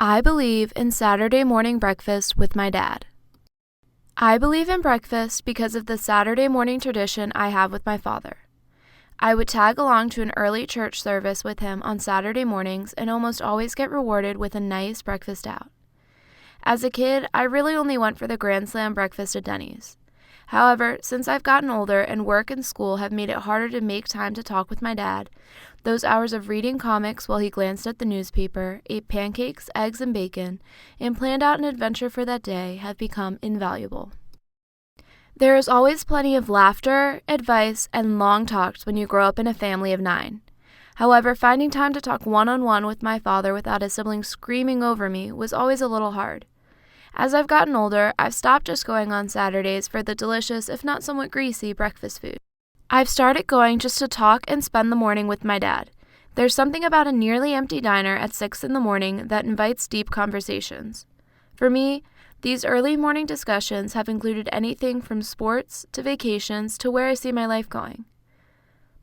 I believe in Saturday morning breakfast with my dad. I believe in breakfast because of the Saturday morning tradition I have with my father. I would tag along to an early church service with him on Saturday mornings and almost always get rewarded with a nice breakfast out. As a kid, I really only went for the Grand Slam breakfast at Denny's. However, since I've gotten older and work and school have made it harder to make time to talk with my dad, those hours of reading comics while he glanced at the newspaper, ate pancakes, eggs, and bacon, and planned out an adventure for that day have become invaluable. There is always plenty of laughter, advice, and long talks when you grow up in a family of 9. However, finding time to talk one-on-one with my father without a sibling screaming over me was always a little hard. As I've gotten older, I've stopped just going on Saturdays for the delicious, if not somewhat greasy, breakfast food. I've started going just to talk and spend the morning with my dad. There's something about a nearly empty diner at 6 in the morning that invites deep conversations. For me, these early morning discussions have included anything from sports to vacations to where I see my life going.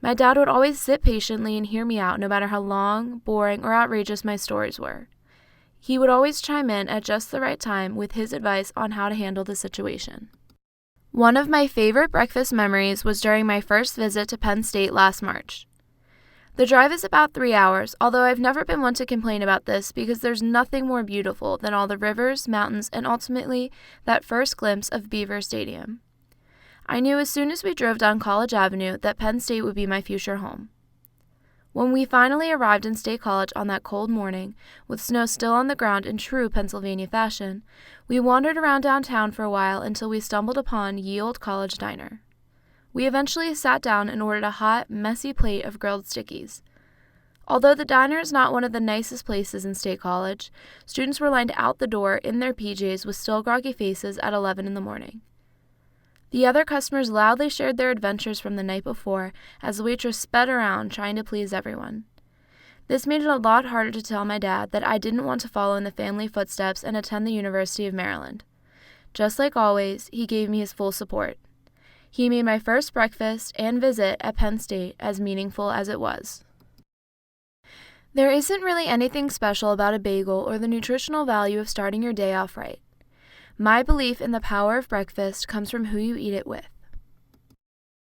My dad would always sit patiently and hear me out no matter how long, boring, or outrageous my stories were. He would always chime in at just the right time with his advice on how to handle the situation. One of my favorite breakfast memories was during my first visit to Penn State last March. The drive is about 3 hours, although I've never been one to complain about this because there's nothing more beautiful than all the rivers, mountains, and ultimately that first glimpse of Beaver Stadium. I knew as soon as we drove down College Avenue that Penn State would be my future home. When we finally arrived in State College on that cold morning, with snow still on the ground in true Pennsylvania fashion, we wandered around downtown for a while until we stumbled upon Ye Olde College Diner. We eventually sat down and ordered a hot, messy plate of grilled stickies. Although the diner is not one of the nicest places in State College, students were lined out the door in their PJs with still groggy faces at 11 in the morning. The other customers loudly shared their adventures from the night before as the waitress sped around trying to please everyone. This made it a lot harder to tell my dad that I didn't want to follow in the family footsteps and attend the University of Maryland. Just like always, he gave me his full support. He made my first breakfast and visit at Penn State as meaningful as it was. There isn't really anything special about a bagel or the nutritional value of starting your day off right. My belief in the power of breakfast comes from who you eat it with.